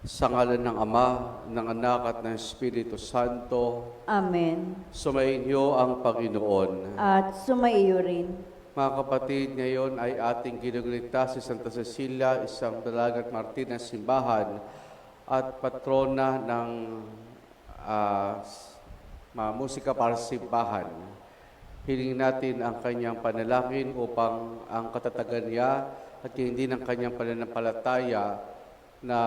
Sa ngalan ng Ama, ng Anak at ng Espiritu Santo, Amen. sumainyo ang Panginoon. At sumaiyo rin. Mga kapatid, ngayon ay ating ginugulita si Santa Cecilia, isang dalagat martir ng simbahan at patrona ng mga musika para sa simbahan. Hiling natin ang kanyang panalangin upang ang katatagan niya at hindi ng kanyang pananampalataya na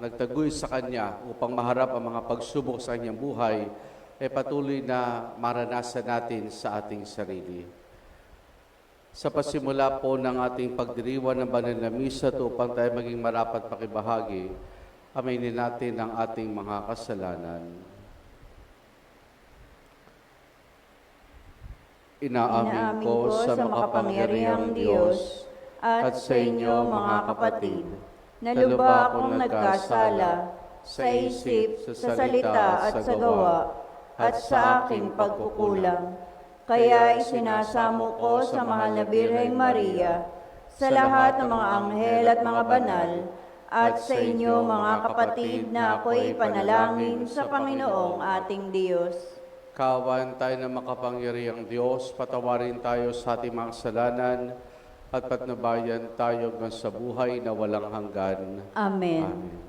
nagtaguy sa kanya upang maharap ang mga pagsubok sa kanyang buhay ay patuloy na maranasan natin sa ating sarili. Sa pasimula po ng ating pagdiriwang ng banal na misa upang tayo maging marapat pakibahagi, aminin natin ang ating mga kasalanan. Inaamin ko sa makapangyarihang Diyos at sa inyo mga kapatid, na lubha akong nagkasala sa isip, sa salita at sa gawa, at sa aking pagkukulang. Kaya isinasamo ko sa mahal na Birheng Maria, sa lahat ng mga anghel at mga banal, at sa inyo mga kapatid na ako'y ipanalangin sa Panginoong ating Diyos. Kawan tayo ng makapangyarihang Diyos, patawarin tayo sa ating mga kasalanan, at patnubayan tayo hanggang sa buhay na walang hanggan. Amen. Amen.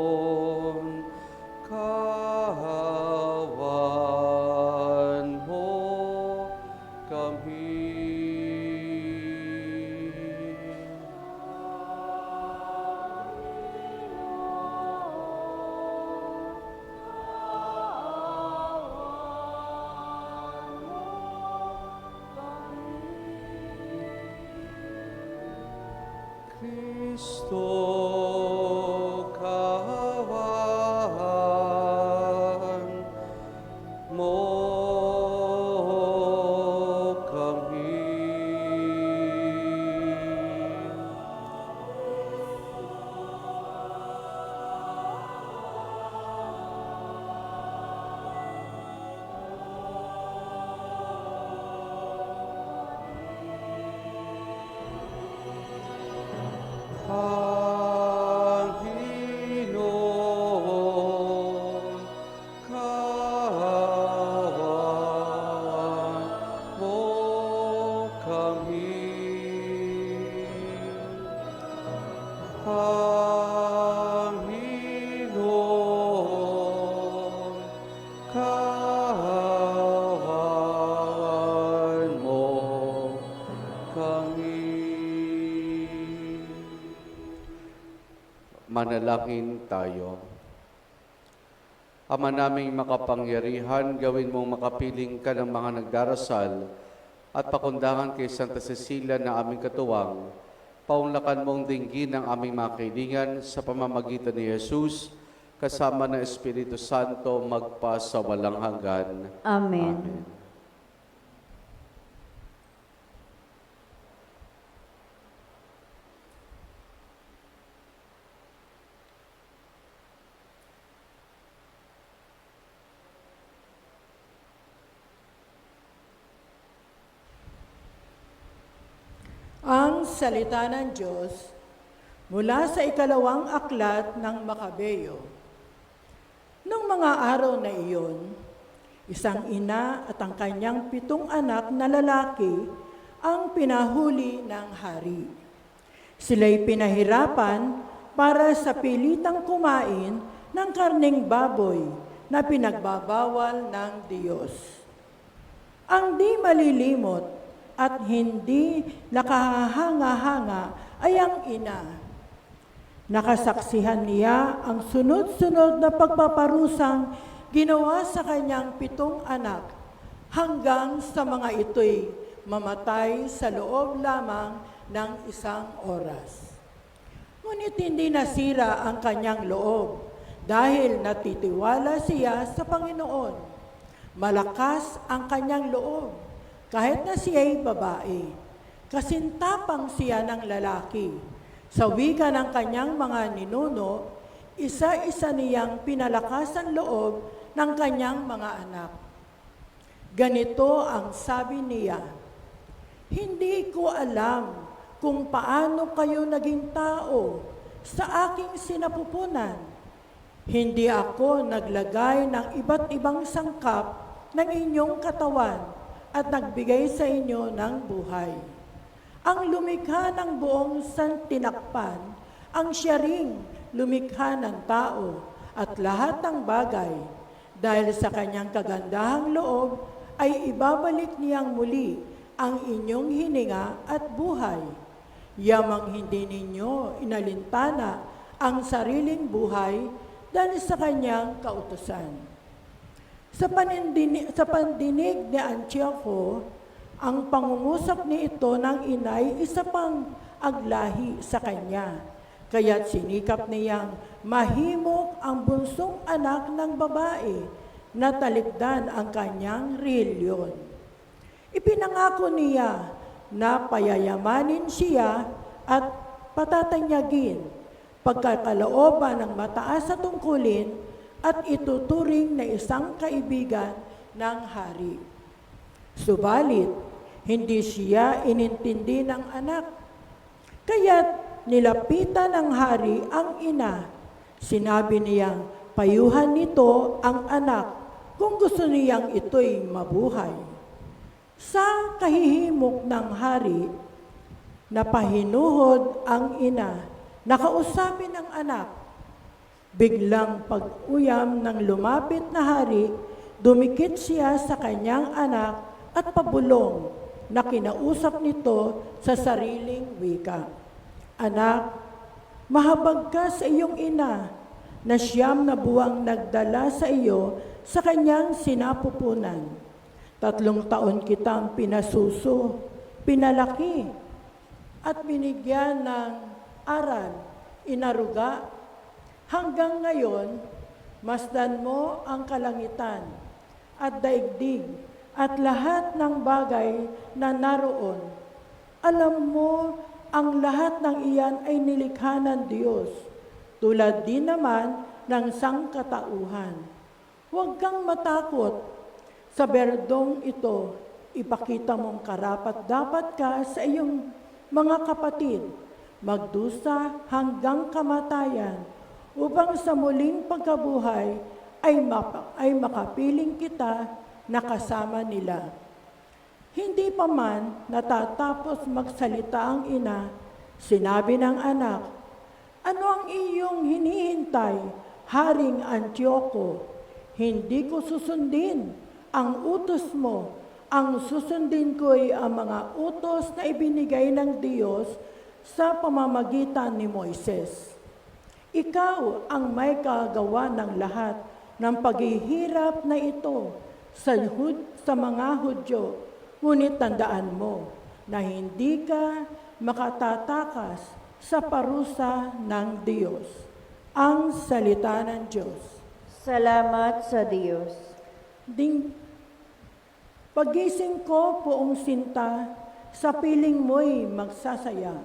Panginoon, kawan mo kami. Kristo, kawan mo kami. Panginoon, kawan mo kami. Panginoon, kawan mo kami. Manalangin tayo. Ama naming makapangyarihan, gawin mong makapiling ka ng mga nagdarasal at pakundangan kay Santa Cecilia na aming katuwang, paunlakan mong dinggin ang aming mga kailangan sa pamamagitan ni Jesus, kasama ng Espiritu Santo, magpa sa walang hanggan. Amen. Amen. Ang salita ng Diyos mula sa ikalawang aklat ng Makabeyo. Noong mga araw na iyon, isang ina at ang kanyang 7 anak na lalaki ang pinahuli ng hari. Sila'y pinahirapan para sa pilitang kumain ng karneng baboy na pinagbabawal ng Diyos. Ang di malilimot at hindi nakahanga-hanga ay ang ina. Nakasaksihan niya ang sunod-sunod na pagpaparusang ginawa sa kanyang 7 anak hanggang sa mga ito'y mamatay sa loob lamang ng 1 oras. Ngunit hindi nasira ang kanyang loob dahil natitiwala siya sa Panginoon. Malakas ang kanyang loob kahit na siya'y babae. kasintapang siya ng lalaki. Sa wika ng kanyang mga ninuno, isa-isa niyang pinalakas ang loob ng kanyang mga anak. Ganito ang sabi niya, "Hindi ko alam kung paano kayo naging tao sa aking sinapupunan. Hindi ako naglagay ng iba't ibang sangkap ng inyong katawan at nagbigay sa inyo ng buhay. Ang lumikha ng buong santinakpan, ang siya ring lumikha ng tao at lahat ng bagay, dahil sa kanyang kagandahang loob ay ibabalik niyang muli ang inyong hininga at buhay. Yamang hindi ninyo inalintana ang sariling buhay dahil sa kanyang kautusan." Sa pandinig ni Antioco, ang pangungusap ni ito ng inay isa pang aglahi sa kanya. Kaya't sinikap niyang mahimok ang bunsong anak ng babae na talikdan ang kanyang reliyon. Ipinangako niya na payayamanin siya at patatanyagin pagkakalooban ng mataas sa tungkulin at ituturing na isang kaibigan ng hari. Subalit, hindi siya inintindi ng anak. Kaya't nilapitan ng hari ang ina. Sinabi niyang payuhan nito ang anak kung gusto niyang ito'y mabuhay. Sa kahihimok ng hari, napahinuhod ang ina, nakausapin ng anak. Biglang pag-uyam ng lumapit na hari, dumikit siya sa kanyang anak at pabulong na kinausap nito sa sariling wika. "Anak, mahabag ka sa iyong ina na siyam na buwang nagdala sa iyo sa kanyang sinapupunan. 3 taon kitang pinasuso, pinalaki, at binigyan ng aral, inaruga. Hanggang ngayon, masdan mo ang kalangitan at daigdig at lahat ng bagay na naroon. Alam mo, ang lahat ng iyan ay nilikha ng Diyos, tulad din naman ng sangkatauhan. Huwag kang matakot sa berdong ito. Ipakita mong karapat-dapat ka sa iyong mga kapatid, magdusa hanggang kamatayan, upang sa muling pagkabuhay ay makapiling kita na kasama nila." Hindi pa man natatapos magsalita ang ina, sinabi ng anak, "Ano ang iyong hinihintay, Haring Antioco? Hindi ko susundin ang utos mo. Ang susundin ko'y ang mga utos na ibinigay ng Diyos sa pamamagitan ni Moises. Ikaw ang may kagawa ng lahat ng paghihirap na ito sa mga Hudyo, ngunit tandaan mo na hindi ka makatatakas sa parusa ng Diyos." Ang salita ng Diyos. Salamat sa Diyos. Pagising ko poong sinta, sa piling mo'y magsasaya.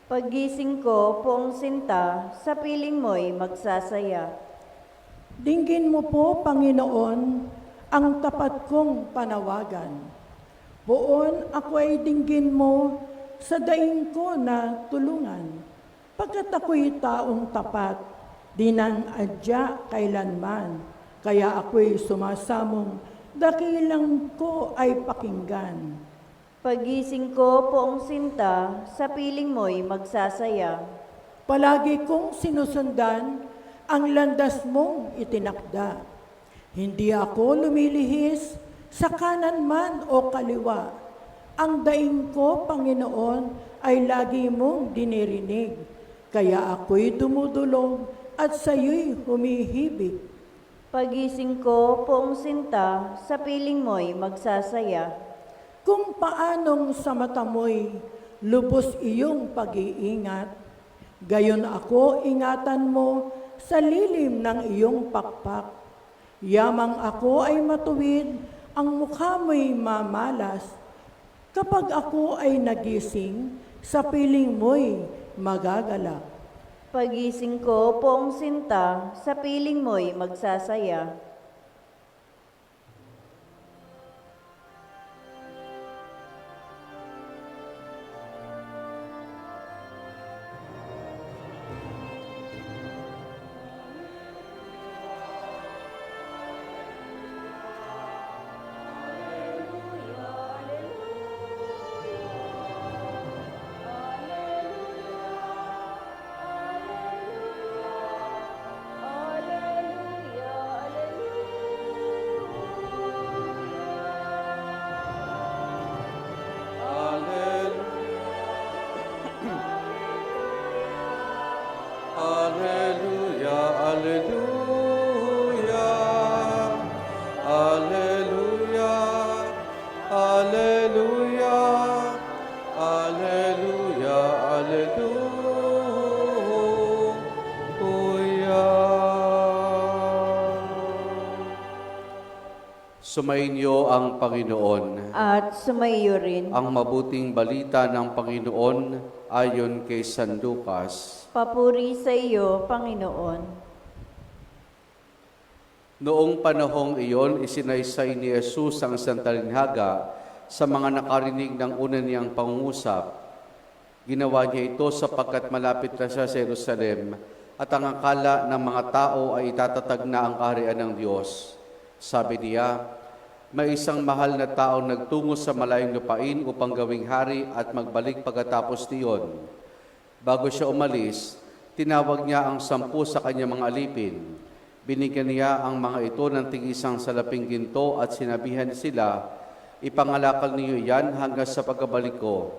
Paggising ko, poong sinta, sa piling mo'y magsasaya. Dinggin mo po, Panginoon, ang tapat kong panawagan. Poon ako ay dinggin mo sa daing ko na tulungan. Pagkat ako'y taong tapat, di nang adya kailanman. Kaya ako'y sumasamong, dakilang ko ay pakinggan. Paggising ko, poong sinta, sa piling mo'y magsasaya. Palagi kong sinusundan ang landas mong itinakda. Hindi ako lumilihis sa kanan man o kaliwa. Ang daing ko, Panginoon, ay lagi mong dinirinig. Kaya ako'y dumudulog at sa'yo'y humihibig. Paggising ko, poong sinta, sa piling mo'y magsasaya. Kung paanong sa mata mo'y lubos iyong pag-iingat, gayon ako ingatan mo sa lilim ng iyong pakpak. Yamang ako ay matuwid, ang mukha mo'y mamalas, Kapag ako ay nagising, sa piling mo'y magagalak. Pagising ko, poong sinta, sa piling mo'y magsasaya. Alleluia, alleluia, alleluia, alleluia, alleluia, alleluia. Sumainyo ang Panginoon. At sumaiyo rin. Ang mabuting balita ng Panginoon ayon kay San Lucas. Papuri sa iyo, Panginoon. Noong panahong iyon, isinaysay ni Jesus ang santalinhaga sa mga nakarinig ng una niyang pangungusap. Ginawa niya ito sapagkat malapit na siya sa Jerusalem at ang akala ng mga tao ay itatatag na ang kaharian ng Diyos. Sabi niya, may isang mahal na taong nagtungo sa malayong lupain upang gawing hari at magbalik pagkatapos niyon. Bago siya umalis, tinawag niya ang 10 sa kanyang mga alipin. Binigyan niya ang mga ito ng tig-isang salaping ginto at sinabihan sila, ipangalakal niyo iyan hanggang sa pagkabalik ko.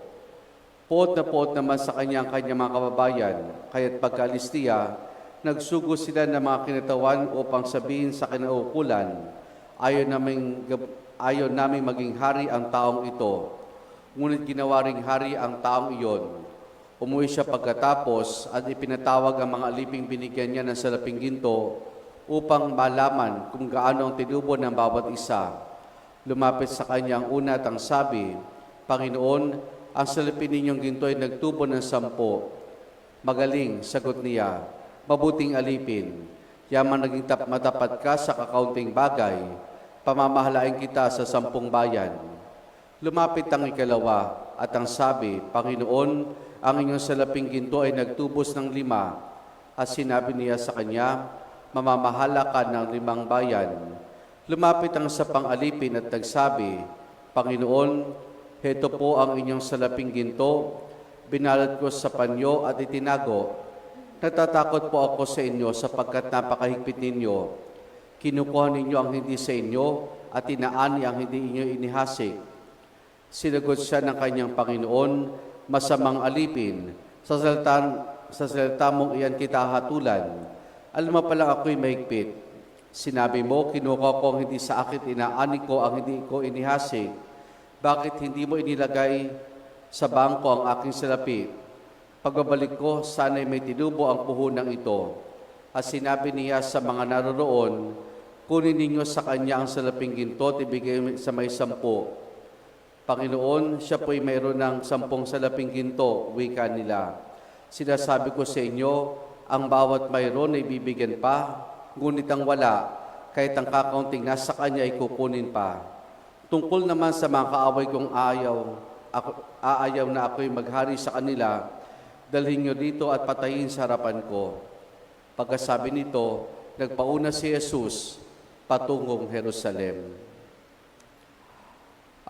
Puot na puot naman sa kanya ang kanyang mga kababayan, kaya't pagkaalis niya, nagsugo sila ng mga kinatawan upang sabihin sa kinaukulan, ayaw namin maging hari ang taong ito. Ngunit ginawa ring hari ang taong iyon. Umuwi siya pagkatapos at ipinatawag ang mga aliping binigyan niya ng salaping ginto upang malaman kung gaano ang tinubo ng bawat isa. Lumapit sa kanya ang una at ang sabi, Panginoon, ang salapin ninyong ginto ay nagtubo ng 10. Magaling, sagot niya, mabuting alipin. Yaman naging matapat ka sa kakaunting bagay, pamamahalain kita sa 10 bayan. Lumapit ang ikalawa at ang sabi, Panginoon, ang inyong salaping ginto ay nagtubos ng 5. At sinabi niya sa kanya, mamamahala ka ng 5 bayan. Lumapit ang isa pang alipin at nagsabi, Panginoon, heto po ang inyong salaping ginto, binalot ko sa panyo at itinago. Natatakot po ako sa inyo sapagkat napakahigpit ninyo. Kinukuha ninyo ang hindi sa inyo at inaani ang hindi inyo inihasik. Sinagot siya ng kanyang Panginoon, masamang alipin, sa salita mong iyan kita hatulan. Alam mo palang ako'y mahigpit. Sinabi mo, kinuha ko ang hindi sa akin, inaani ko ang hindi ko inihasik. Bakit hindi mo inilagay sa bangko ang aking salapi? Pagbabalik ko, sana'y may tinubo ang puhunang ito. At sinabi niya sa mga naroroon, kunin ninyo sa kanya ang salaping ginto at ibigay sa may 10. Panginoon, siya po'y mayroon ng 10 salaping ginto, wika nila. Sinasabi ko sa inyo, ang bawat mayroon ay bibigyan pa, ngunit ang wala, kahit ang kakaunting nasa kanya ay kukunin pa. Tungkol naman sa mga kaaway kong aayaw na ako'y maghari sa kanila, dalhin nyo dito at patayin sa harapan ko. Pagkasabi nito, nagpauna si Jesus patungong Jerusalem.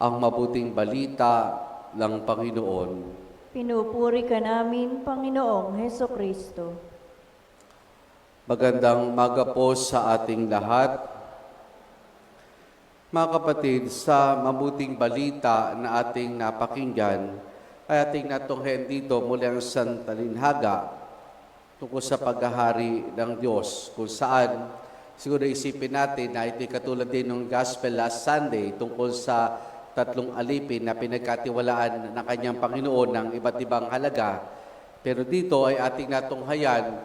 Ang mabuting balita ng Panginoon. Pinupuri ka namin, Panginoong Hesukristo. Magandang umaga po sa ating lahat. Mga kapatid, sa mabuting balita na ating napakinggan, ay ating natunghen dito muli ang santalinhaga tungkol sa paghahari ng Diyos, kung saan siguro isipin natin na ito'y katulad din ng Gospel last Sunday tungkol sa 3 alipin na pinagkatiwalaan ng kanyang Panginoon ng iba't ibang halaga. Pero dito ay ating natunghayan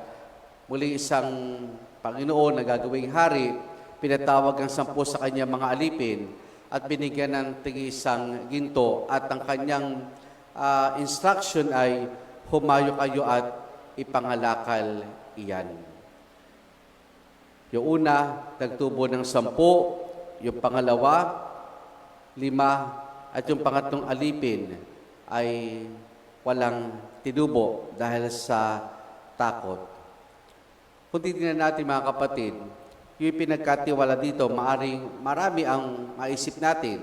muli isang Panginoon na gagawing hari, pinatawag ang 10 sa kanyang mga alipin at binigyan ng tig-isang ginto at ang kanyang instruction ay humayo kayo at ipangalakal iyan. Yung una, nagtubo ng 10, yung pangalawa, 5, at yung pangatlong alipin ay walang tinubo dahil sa takot. Kung titignan natin mga kapatid, yung pinagkatiwala dito, marami ang maisip natin.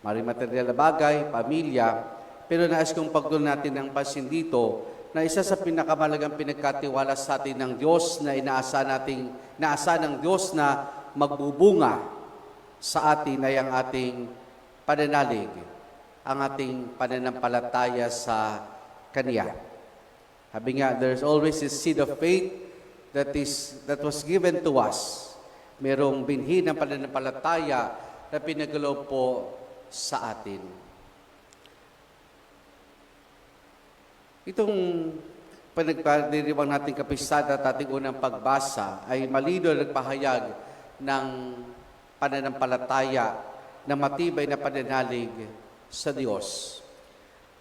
Maraming material na bagay, pamilya, pero nais kong pagtunan natin ng pansin dito na isa sa pinakamalagang pinagkatiwala sa atin ng Diyos na inaasahan ng Diyos na magbubunga sa atin ay ang ating pananalig, ang ating pananampalataya sa Kanya. Sabi nga, there's always a seed of faith that was given to us. Merong binhi ng pananampalataya na pinagkaloob po sa atin. Itong panagdiriwang nating kapisada at ating unang pagbasa ay malino nagpahayag ng pananampalataya na matibay na pananalig sa Diyos.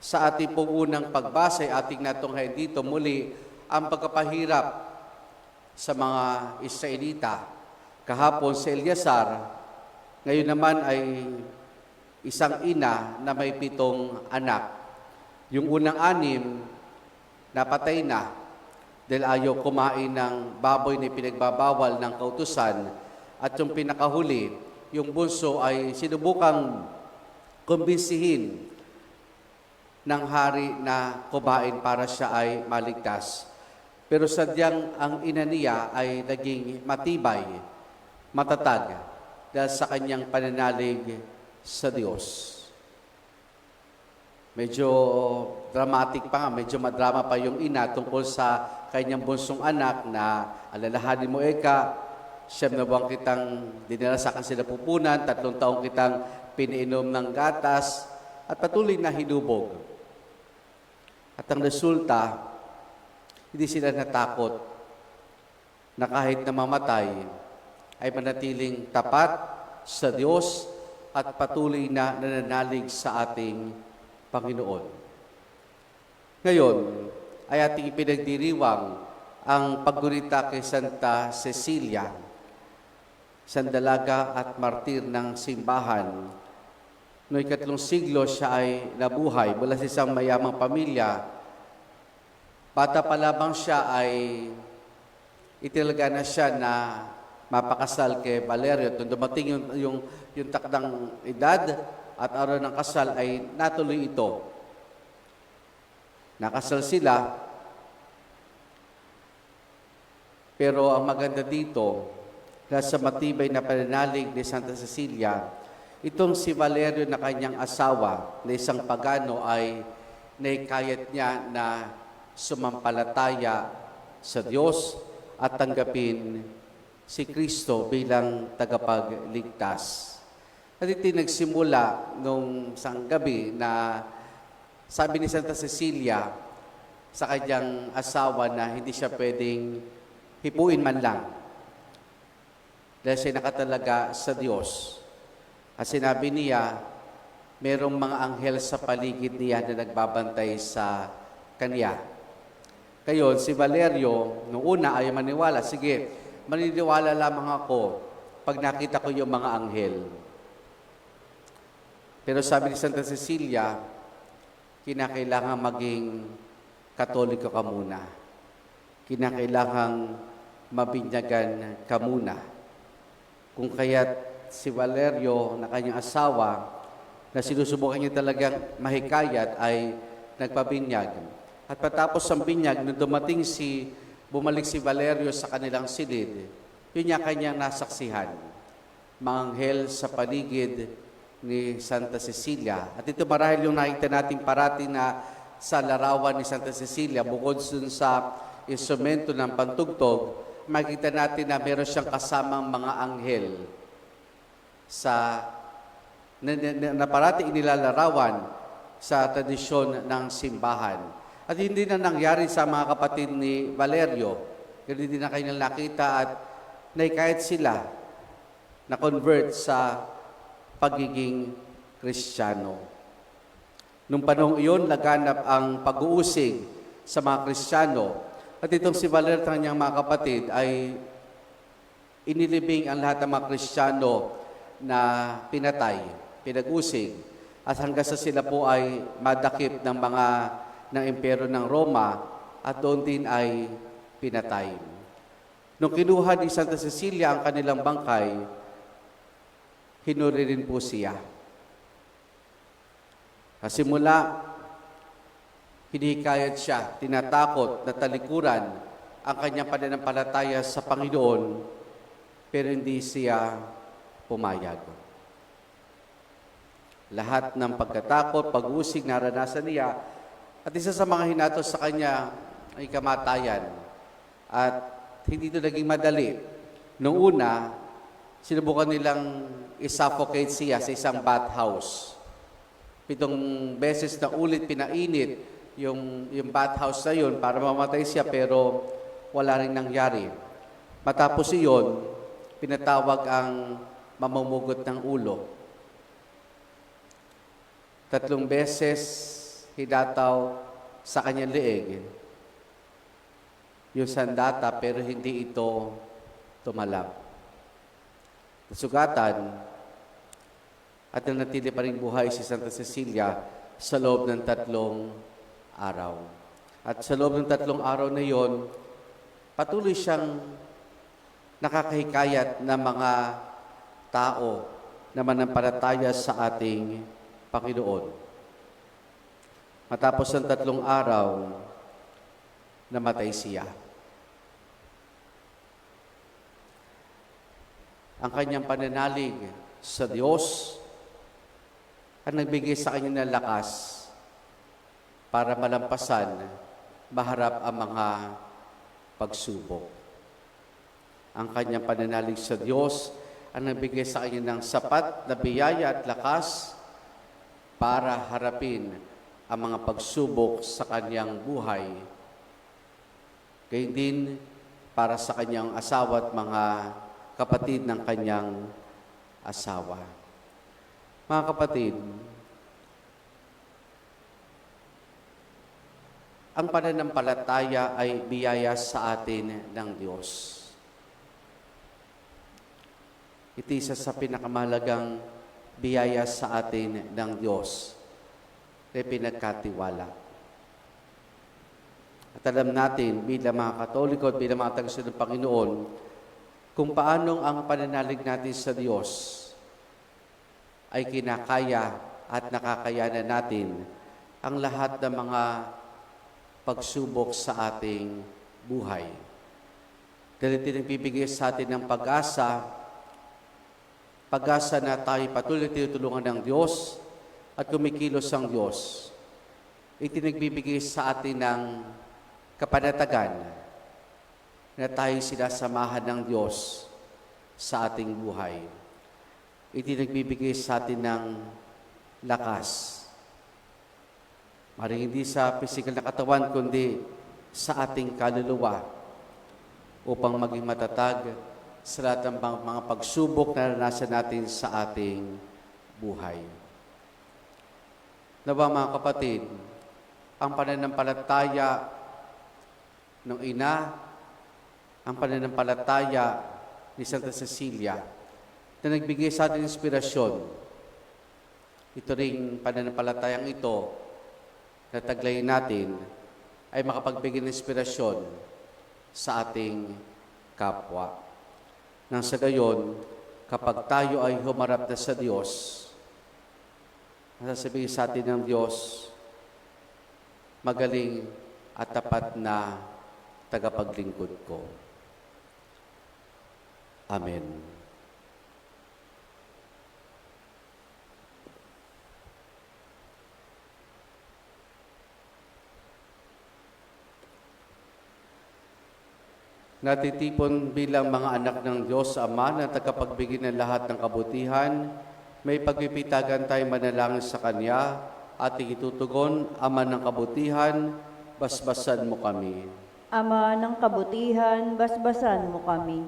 Sa ating pong unang pagbasa ay ating natunghayan dito muli ang pagkapahirap sa mga Israelita. Kahapon si Eleazar, ngayon naman ay isang ina na may 7 anak. Yung unang 6, napatay na dahil ayaw kumain ng baboy na pinagbabawal ng kautusan. At yung pinakahuli, yung bunso ay sinubukang kumbinsihin ng hari na kumain para siya ay maligtas. Pero sadyang ang ina niya ay naging matibay, matatag, dahil sa kanyang pananalig sa Diyos. Medyo dramatic pa nga, medyo madrama pa yung ina tungkol sa kanyang bunsong anak na alalahanin mo, Eka, 9 na buwan kitang dinala sa kanila pupunan, 3 taong kitang piniinom ng gatas, at patuloy na hinubog. At ang resulta, hindi sila natakot na kahit na mamatay, ay manatiling tapat sa Diyos at patuloy na nananalig sa ating Panginoon. Ngayon, ay ating ipinagdiriwang ang paggunita kay Santa Cecilia, sandalaga at martir ng simbahan. Noong 3 siglo siya ay nabuhay mula sa isang mayamang pamilya. Bata pa lamang siya ay italaga na siya na mapakasal kay Valerio. Nung dumating yung takdang edad at araw ng kasal ay natuloy ito. Nakasal sila, pero ang maganda dito, nasa matibay na pananalig ni Santa Cecilia, itong si Valerio na kanyang asawa na isang pagano ay naikayat niya na sumampalataya sa Diyos at tanggapin si Kristo bilang tagapagligtas. At ito nagsimula nung isang gabi na sabi ni Santa Cecilia sa kanyang asawa na hindi siya pwedeng hipuin man lang dahil siya nakatalaga sa Diyos. At sinabi niya, merong mga anghel sa paligid niya na nagbabantay sa kanya. Kayon, si Valerio, nung una ay maniwala, sige, maniniwala lamang ako pag nakita ko yung mga anghel. Pero sabi ni Santa Cecilia, kinakailangan maging Katoliko ka muna. Kinakailangan mabinyagan ka muna. Kung kaya't si Valerio na kanyang asawa, na sinusubukan niya talagang mahikayat ay nagpabinyag. At patapos ang binyag, nung bumalik si Valerio sa kanilang silid, yun niya kanyang nasaksihan. Mga anghel sa paligid ni Santa Cecilia. At ito marahil yung nakita nating parati na sa larawan ni Santa Cecilia, bukod sa instrumento ng pantugtog, makikita natin na meron siyang kasamang mga anghel na parati inilalarawan sa tradisyon ng simbahan. At hindi na nangyari sa mga kapatid ni Valerio. Hindi na kanilang nakita at naikayat sila na convert sa pagiging Kristiyano. Nung panahong iyon, laganap ang pag-uusig sa mga Kristiyano. At itong si Valer at kanyang mga kapatid ay inilibing ang lahat ng mga Kristiyano na pinatay, pinag-usig. At hanggang sa sila po ay madakip ng impyerno ng Roma at doon din ay pinatay. Nung kinuha ni Santa Cecilia ang kanilang bangkay, hinuri rin po siya. Kasi mula, hinihikayat siya, tinatakot na talikuran ang kanyang pananampalataya sa Panginoon, pero hindi siya pumayag. Lahat ng pagkatakot, pag-usig, naranasan niya, at isa sa mga hinatos sa kanya ay kamatayan. At hindi ito naging madali. Noong una, sinubukan nilang isuffocate siya sa isang bathhouse. 7 beses na ulit pinainit yung bathhouse na yun para mamatay siya, pero wala rin nangyari. Matapos iyon, pinatawag ang mamumugot ng ulo. 3 beses hidataw sa kanyang leeg yung sandata, pero hindi ito tumalab. Nasugatan at nanatili pa rin buhay si Santa Cecilia sa loob ng 3 araw. At sa loob ng 3 araw na iyon, patuloy siyang nakakahikayat ng mga tao na manampalataya sa ating Panginoon. Matapos ng 3 araw, namatay siya. Ang kanyang pananalig sa Diyos ang nagbigay sa kanya ng lakas para malampasan, maharap ang mga pagsubok. Ang kanyang pananalig sa Diyos ang nagbigay sa kanya ng sapat na biyaya at lakas para harapin ang mga pagsubok sa kanyang buhay. Gayon din para sa kanyang asawa at mga kapatid ng kanyang asawa. Mga kapatid, ang pananampalataya ay biyaya sa atin ng Diyos. Ito isa sa pinakamahalagang biyaya sa atin ng Diyos na pinagkatiwala. At alam natin bilang mga Katoliko at bilang mga tagasunod ng Panginoon kung paanong ang pananalig natin sa Diyos ay kinakaya at nakakayanan natin ang lahat ng mga pagsubok sa ating buhay. Dahil ito nagbibigay sa atin ng pag-asa na tayo patuloy tinutulungan ng Diyos at kumikilos ang Diyos. Ito nagbibigay sa atin ng kapanatagan na tayo sinasamahan ng Diyos sa ating buhay. Ito nagbibigay sa atin ng lakas. Maring hindi sa physical na katawan, kundi sa ating kaluluwa upang maging matatag sa lahat ng mga pagsubok na naranasan natin sa ating buhay. Nawa mga kapatid, ang pananampalataya ng ina, ang pananampalataya ni Santa Cecilia na nagbigay sa ating inspirasyon. Ito ring pananampalatayang ito na taglayin natin ay makapagbigay ng inspirasyon sa ating kapwa. Nang sa gayon, kapag tayo ay humarap na sa Diyos, masasabihin sa atin ng Diyos, magaling at tapat na tagapaglingkod ko. Amen. Natitipon bilang mga anak ng Diyos Ama na tagapagbigay ng lahat ng kabutihan, may pagpipitagan tayo manalangin sa Kanya at itutugon, Ama ng kabutihan, basbasan mo kami. Ama ng kabutihan, basbasan mo kami.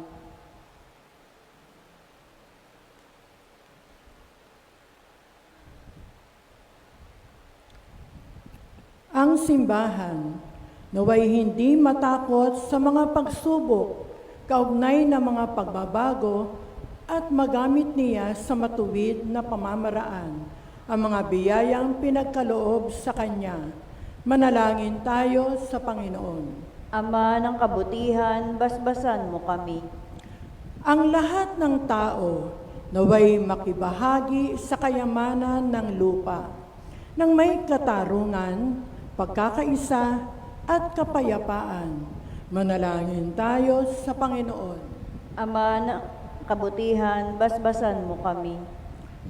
simbahan, naway hindi matakot sa mga pagsubok, kaugnay na mga pagbabago, at magamit niya sa matuwid na pamamaraan ang mga biyayang pinagkaloob sa Kanya. Manalangin tayo sa Panginoon. Ama ng kabutihan, basbasan mo kami. Ang lahat ng tao naway makibahagi sa kayamanan ng lupa, nang may katarungan, pagkakaisa at kapayapaan. Manalangin tayo sa Panginoon. Ama ng kabutihan, basbasan mo kami.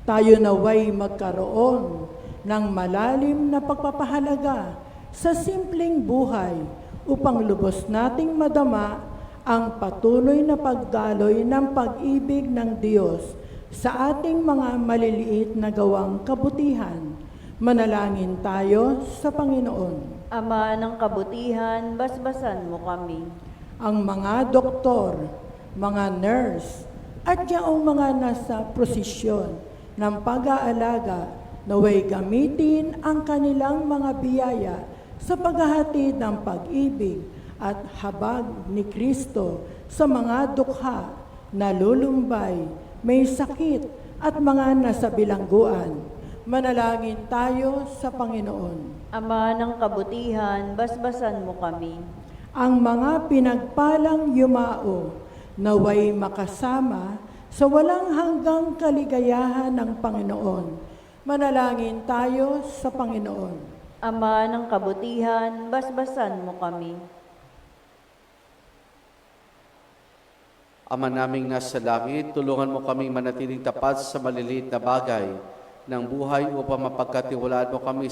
Tayo naway magkaroon ng malalim na pagpapahalaga sa simpleng buhay upang lubos nating madama ang patuloy na pagdaloy ng pag-ibig ng Diyos sa ating mga maliliit na gawang kabutihan. Manalangin tayo sa Panginoon. Ama ng kabutihan, basbasan mo kami. Ang mga doktor, mga nurse, at yaong mga nasa prosesyon ng pag-aalaga, naway gamitin ang kanilang mga biyaya sa paghahatid ng pag-ibig at habag ni Kristo sa mga dukha, nalulumbay, may sakit at mga nasa bilangguan. Manalangin tayo sa Panginoon. Ama ng kabutihan, basbasan mo kami. Ang mga pinagpalang yumao, naway makasama sa walang hanggang kaligayahan ng Panginoon. Manalangin tayo sa Panginoon. Ama ng kabutihan, basbasan mo kami. Ama naming nasa langit, tulungan mo kaming manatiling tapat sa maliliit na bagay ng buhay upang mapagkatiwalaan mo kami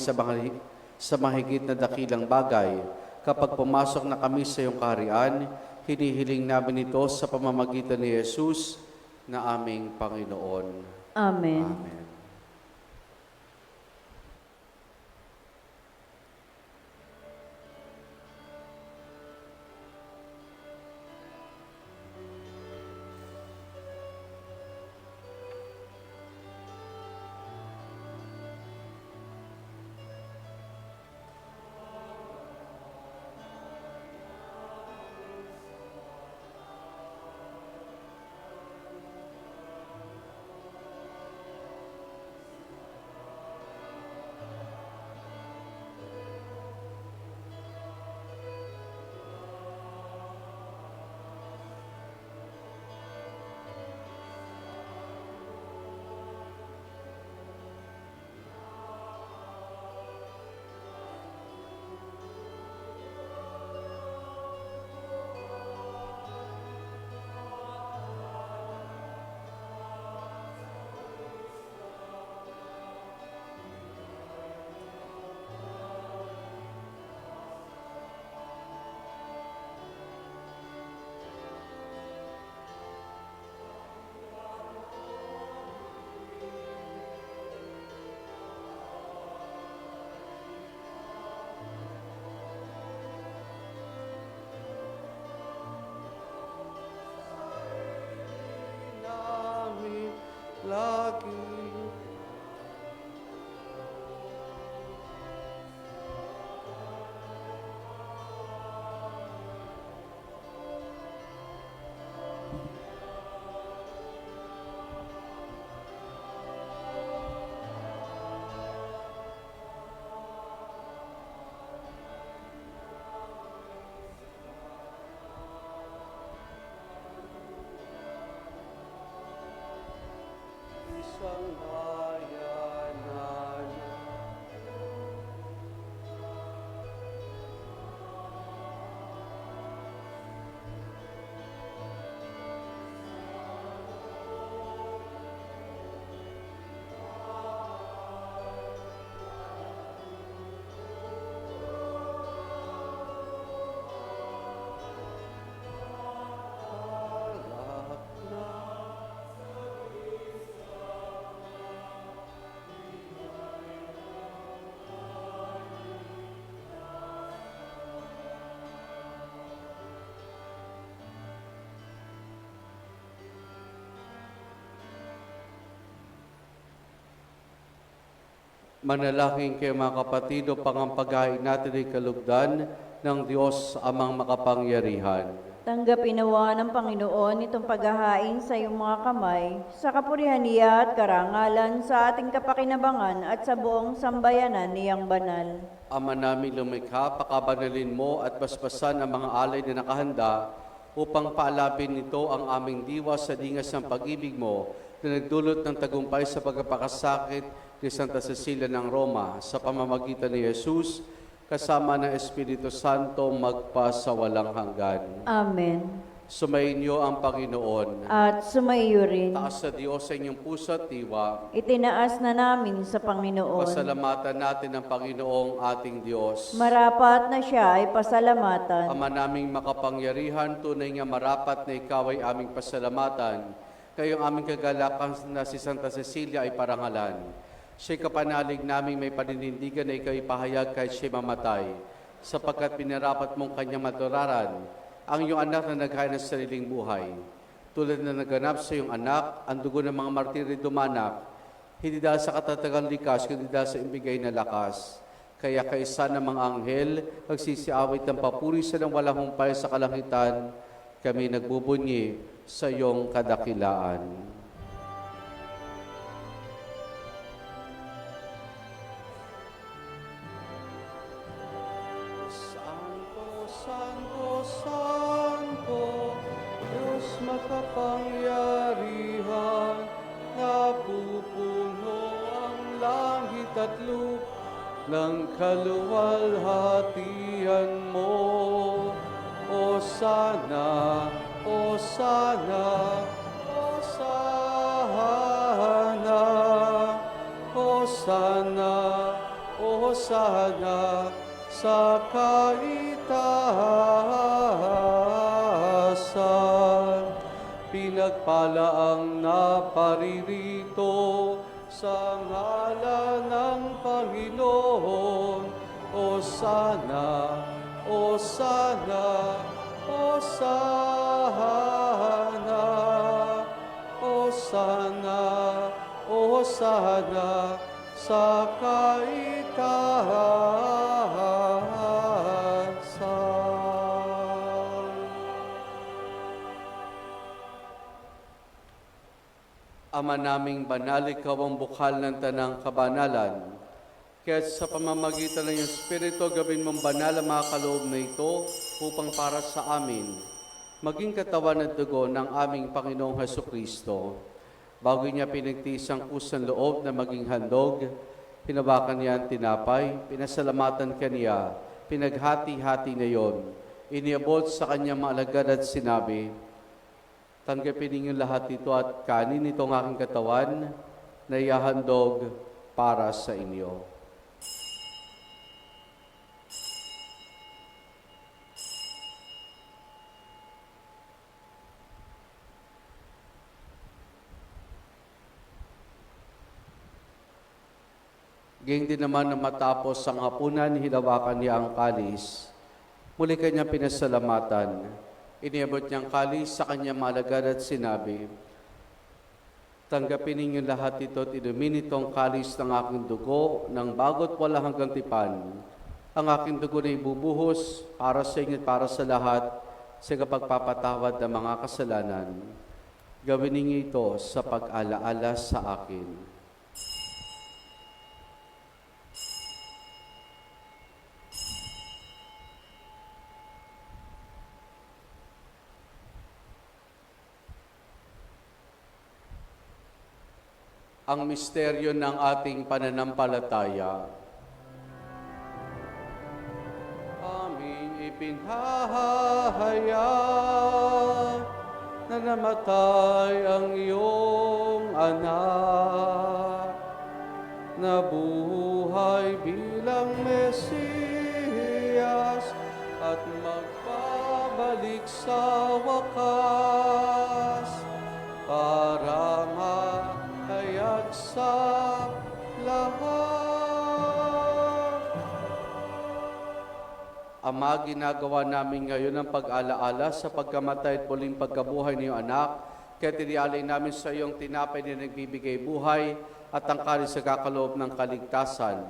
sa mahigit na dakilang bagay. Kapag pumasok na kami sa iyong kaharian, hinihiling namin ito sa pamamagitan ni Jesus na aming Panginoon. Amen. Amen. Manalangin kayo mga kapatid upang ang paghain natin ay kalugdan ng Diyos amang makapangyarihan. Tanggapin nawa ng Panginoon itong paghahain sa iyong mga kamay, sa kapurihan niya at karangalan sa ating kapakinabangan at sa buong sambayanan niyang banal. Ama namin lumikha, pakabanalin mo at basbasan ang mga alay na nakahanda upang paalapin nito ang aming diwa sa dingas ng pag-ibig mo na nagdulot ng tagumpay sa pagkapakasakit ni Santa Cecilia ng Roma sa pamamagitan ni Jesus kasama ng Espiritu Santo magpa sa walang hanggan. Amen. Sumainyo ang Panginoon. At sumaiyo rin. Taas sa Diyos sa inyong puso at diwa. Itinaas na namin sa Panginoon. Pasalamatan natin ang Panginoong ating Diyos. Marapat na siya ay pasalamatan. Ama naming makapangyarihan, tunay nga marapat na ikaw ay aming pasalamatan. Kayong aming kagalakan na si Santa Cecilia ay parangalan. Siya'y kapanalig naming may paninindigan na ikaw ipahayag kahit siya'y mamatay, sapagkat pinarapat mong kanyang maturaran ang iyong anak na naghain ng sariling buhay. Tulad na naganap sa iyong anak, ang dugo ng mga martiri dumanak, hindi dahil sa katatagang likas, kundi dahil sa imbigay na lakas. Kaya kaisa ng mga anghel, nagsisiawit ng papuri sa ng walang humpay sa kalangitan, kami nagbubunyi sa iyong kadakilaan. Santo, Santo, Diyos makapangyarihan, napupuno ang langit at lupa ng kaluwalhatian mo. Hosana, Hosana, Hosana, Hosana, Hosana, sa kaitaasan. Pinagpala ang naparirito sa ngalan ng Panginoon. Hosana, Hosana, Hosana, Hosana, Hosana, sa kaitaasan. Ama naming banal, ikaw ang bukal ng tanang kabanalan. Kaya sa pamamagitan ng iyong Espiritu, gawin mong banal ang mga kaloob na ito upang para sa amin, maging katawan at dugo ng aming Panginoong Hesukristo. Bago niya pinagtiis ang kusang loob na maging handog, pinabakan niya ang tinapay, pinasalamatan kaniya, pinaghati-hati na yon. Iniabot sa kanyang mga alagad at sinabi, tanggapin ninyo lahat ito at kanin itong aking katawan na ihahandog para sa inyo. Gayun din naman na matapos ang hapunan, hinawakan niya ang kalis. Muli kanya pinasalamatan. Iniabot niyang kalis sa kanyang malagad at sinabi, tanggapin ninyo lahat ito at inumin itong kalis ng aking dugo ng bago't wala hanggang tipan. Ang aking dugo na ibubuhos para sa inyo at para sa lahat sa kapagpapatawad ng mga kasalanan. Gawin ninyo ito sa pag-alaala sa akin. Ang misteryo ng ating pananampalataya. Aming ipinahayag na namatay ang iyong anak, na buhay bilang Mesiyas at magbabalik sa wakas para mahayag sa lahat. Ama, ginagawa namin ngayon ang pag-alaala sa pagkamatay at muling pagkabuhay ng iyong anak, kaya tinialay namin sa iyong tinapay na nagbibigay buhay at ang kalis sa kakaloob ng kaligtasan.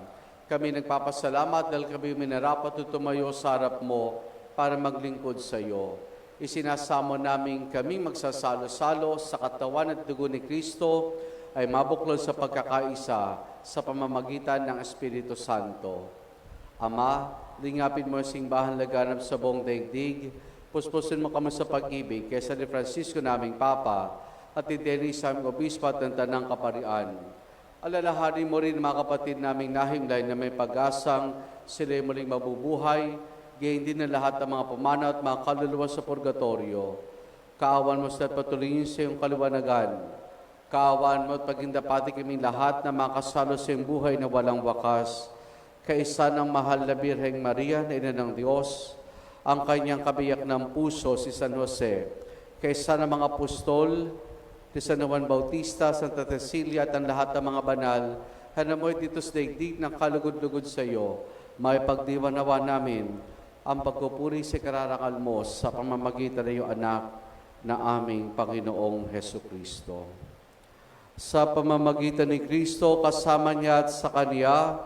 Kami nagpapasalamat dahil kami minarapat at tumayo sa harap mo para maglingkod sa iyo. Isinasamo namin kaming magsasalo-salo sa katawan at dugo ni Kristo ay mabuklod sa pagkakaisa sa pamamagitan ng Espiritu Santo. Ama, lingapin mo ang simbahan laganap sa buong daigdig, puspusin mo kami sa pag-ibig kaysa ni Francisco naming Papa at ni Dennis aming Obispo at ng Tanang Kaparian. Alalahanin mo rin mga kapatid naming nahimlay na may pag-asang sila'y muling mabubuhay, gayon din ang lahat ng mga pumanaw at mga kaluluwa sa purgatorio. Kaawan mo sa patuloyin sa iyong kaliwanagan. Kaawan mo at pagindapati kaming lahat na makasalo sa iyong buhay na walang wakas. Kaisa ng mahal na Birheng Maria na Ina ng Diyos, ang kanyang kabiyak ng puso si San Jose, kaisa ng mga apostol, ni San Juan Bautista, Santa Cecilia at ang lahat ng mga banal, hanamoy dito sa daigdig ng kalugod-lugod sa iyo, may pagdiwanawa namin ang pagpupuri sa kararangal mo sa pamamagitan ng iyong anak na aming Panginoong Heso Kristo. Sa pamamagitan ni Kristo, kasama niya at sa Kanya,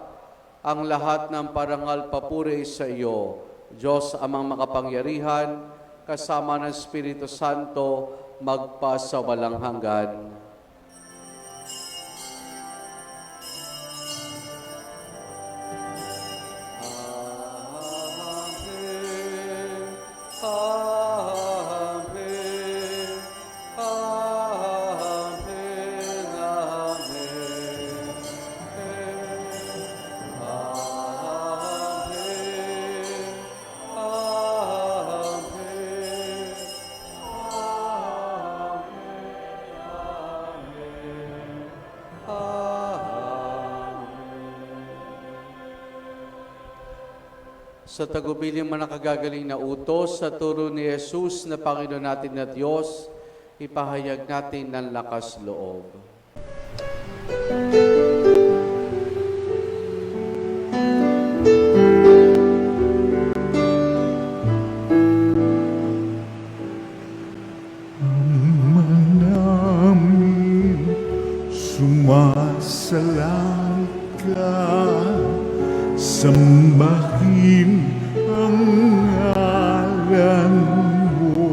ang lahat ng parangal papuri sa iyo, Diyos amang makapangyarihan, kasama ng Espiritu Santo, magpa sa walang hanggan. Amen. Amen. Amen. Sa tagubiling mga nakagagaling na utos sa turo ni Jesus na Panginoon natin na Diyos, ipahayag natin ng lakas loob. Namin sumasalangit ka, sambahin ang ngalan mo,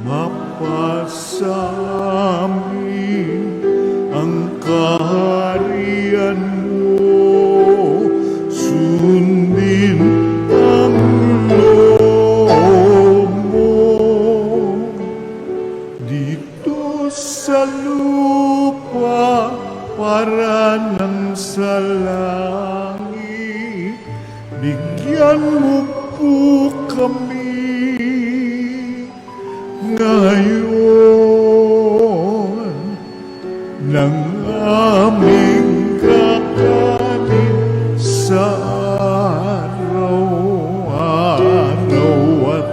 mapasamin ang kaharian mo, sundin ang loob mo dito sa lupa para ng sa langit. Bigyan mo po kami ngayon ng aming kakanin sa araw-araw at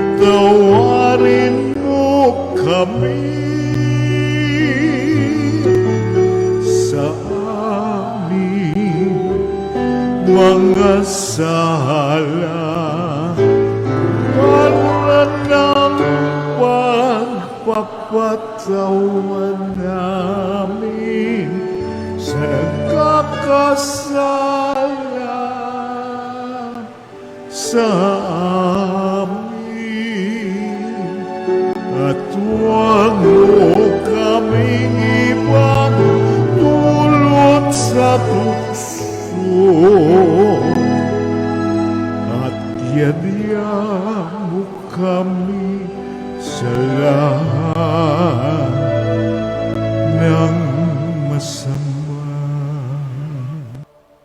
patawarin mo kami sa aming mga sala, para ng pagpapatawan namin sa nagkakasala sa amin, at huwag mo kaming ipagdulot sa tukso, at yadya mo kami sa lahat ng masama.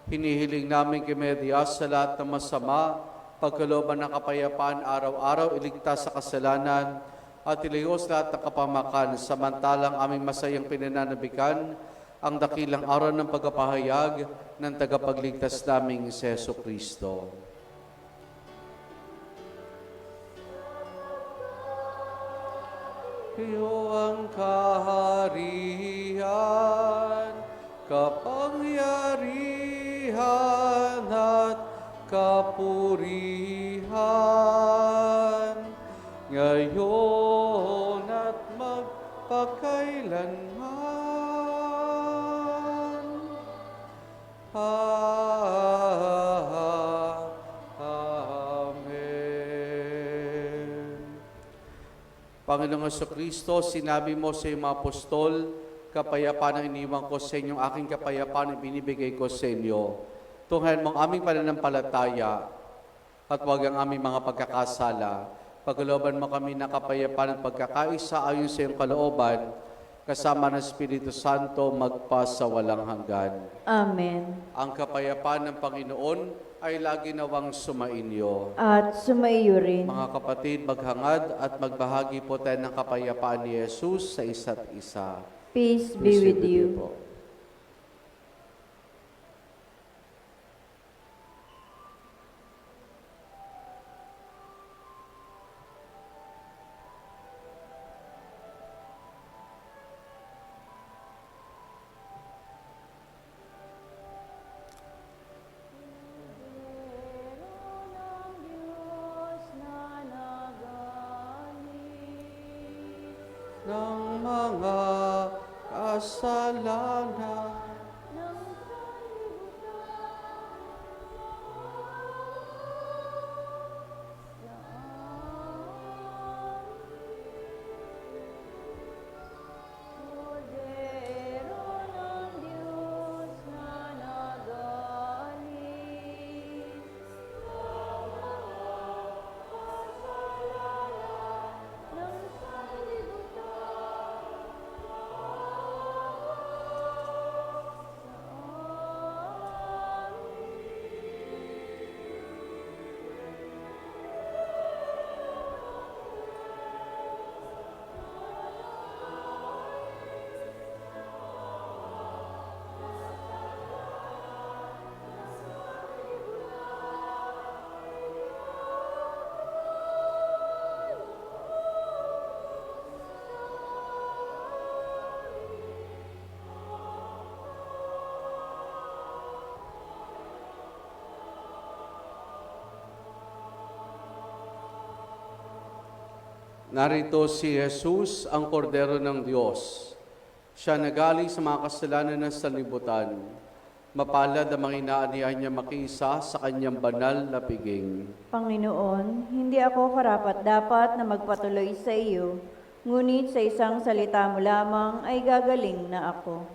Hinihiling namin kay Medias sa lahat ng masama, pagkalooban ng kapayapaan araw-araw, iligtas sa kasalanan, at ilayos lahat ng kapamakan, samantalang aming masayang pinananabikan ang dakilang araw ng pagpapahayag ng tagapagligtas naming si Heso Kristo. Iyo ang kaharian, kapangyarihan at kapurihan, ngayon at magpakailanman. Amen. Panginoong Kristo, sinabi mo sa iyong mga apostol, kapayapaan ang iniwan ko sa inyong aking kapayapaan ang binibigay ko sa inyo. Tunghayan mo ang aming pananampalataya at huwag ang aming mga pagkakasala. Pagkalooban mo kami ng kapayapaan at pagkakaisa ayon sa iyong kalooban, kasama ng Espiritu Santo magpa sa walang hanggan. Amen. Ang kapayapaan ng Panginoon ay lagi nawang sumainyo. At sumaiyo rin. Mga kapatid, maghangad at magbahagi po tayo ng kapayapaan ni Jesus sa isa't isa. Peace be with you. po. Ng mga kasalanan. Narito si Jesus, ang kordero ng Diyos. Siya nagaling sa mga kasalanan ng sanlibutan. Mapalad ang mga inaanihan niya makiisa sa kanyang banal na piging. Panginoon, hindi ako karapat-dapat na magpatuloy sa iyo, ngunit sa isang salita mo lamang ay gagaling na ako.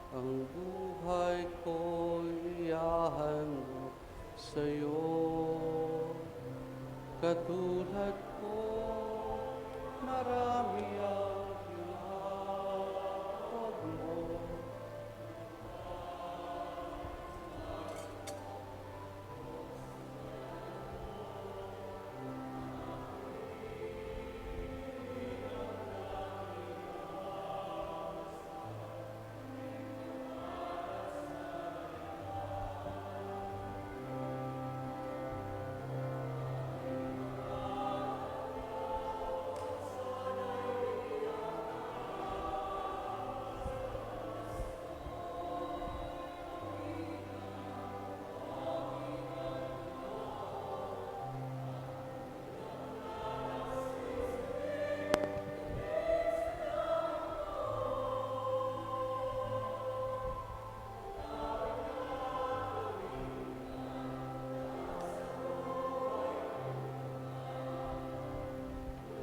Ang buhay ko'y iahang sa'yo, katulad ko marami ang tinatawag mo.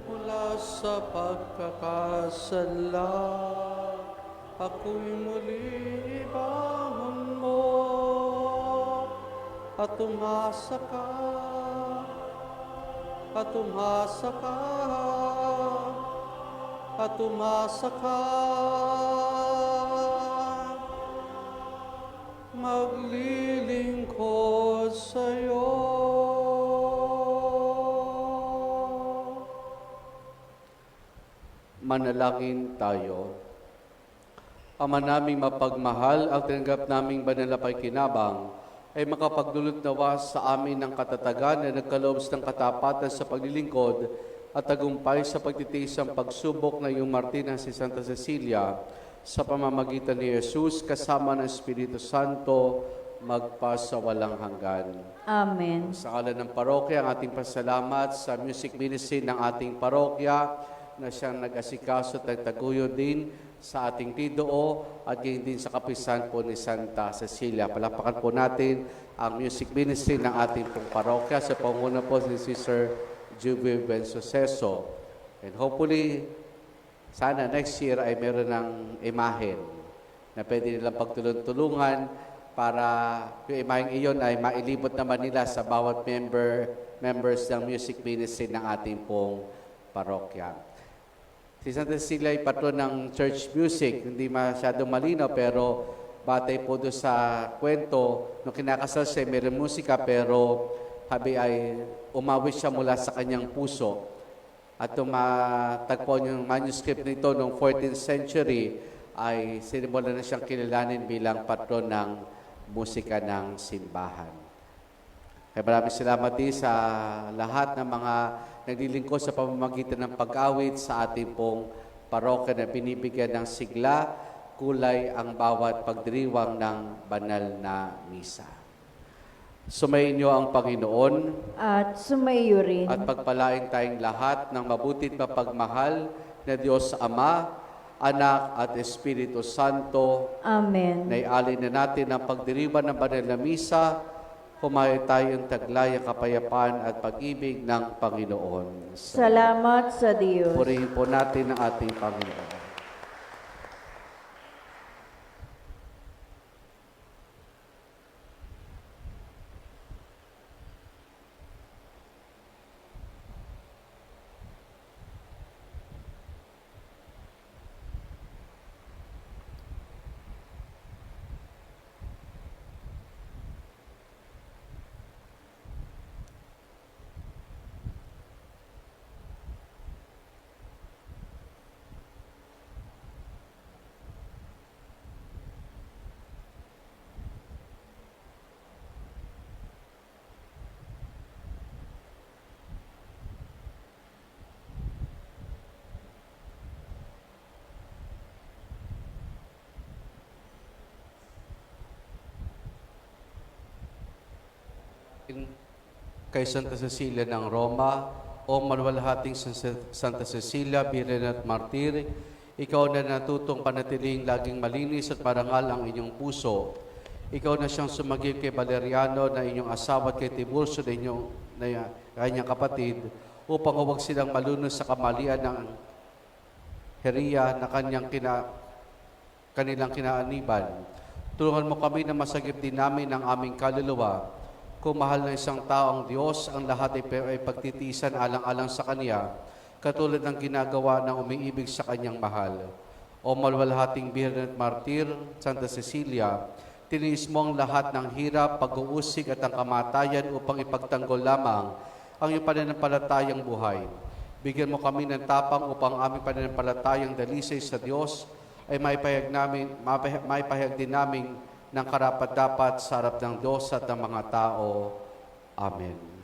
Mula sa pagkakasala, ako'y muli ibangon mo at umasa ka, at umasa ka, at umasa ka. Maglilingkod sa'yo. Manalangin tayo. Ama naming mapagmahal, ang tinanggap naming banal na pakikinabang ay makapagdulot nawa sa amin ng katatagan na nagkaloob ng katapatan sa paglilingkod at tagumpay sa pagtitiis ng pagsubok na iyong Martina si Santa Cecilia sa pamamagitan ni Jesus kasama ng Espiritu Santo magpasawalang hanggan. Amen. Sa ngalan ng parokya, ang ating pasalamat sa music ministry ng ating parokya na siyang nag-asikaso at nagtaguyod din sa ating TDO at gayon din sa kapisan po ni Santa Cecilia. Palapakan po natin ang music ministry ng ating pong parokya sa panguna po si Sister Juve Bensoceso. And hopefully, sana next year ay meron ng imahen na pwede nilang pagtulong-tulungan para yung imaheng iyon ay mailibot naman nila sa bawat members ng music ministry ng ating pong parokya. Si Santa Cecilia ay patron ng church music. Hindi masyadong malinaw pero batay po doon sa kwento, nung kinakasal siya, mayroong musika pero habi ay umawit siya mula sa kanyang puso. At tumatagpuan yung manuscript nito noong 14th century ay sinimula na siyang kilalanin bilang patron ng musika ng simbahan. Kaya maraming salamat din sa lahat ng mga naglilingkod sa pamamagitan ng pag-awit sa ating pong parokya na binibigyan ng sigla, kulay ang bawat pagdiriwang ng banal na misa. Sumayin niyo ang Panginoon At sumayo rin. at pagpalain tayong lahat ng mabutit mapagmahal na Diyos Ama, Anak at Espiritu Santo. Amen. Naialin na natin ang pagdiriwang ng banal na misa. Humayo tayong taglaya, kapayapaan at pag-ibig ng Panginoon. Salamat sa Diyos. Purihin po natin ang ating Panginoon. Kay Santa Cecilia ng Roma, o maluwalhating Santa Cecilia, Birhen at Martir, ikaw na natutong panatiling laging malinis at marangal ang inyong puso. Ikaw na siyang sumagip kay Valeriano na inyong asawa at kay Tiburcio na kanyang kapatid upang huwag silang malunos sa kamalian ng heriya na kanilang kinaaniban. Tulungan mo kami na masagip din namin ang aming kaluluwa. Kung mahal na isang tao ang Diyos, ang lahat ay pagtitiisan alang-alang sa Kanya. katulad ng ginagawa ng umiibig sa kanyang mahal. O malwalhating Birhen at Martir, Santa Cecilia, tiniis mo ang lahat ng hirap, pag-uusig at ang kamatayan upang ipagtanggol lamang ang iyong pananampalatayang buhay. Bigyan mo kami ng tapang upang aming pananampalatayang dalisay sa Diyos ay maipahayag din namin ng karapat-dapat sa harap ng Diyos at ng mga tao. Amen.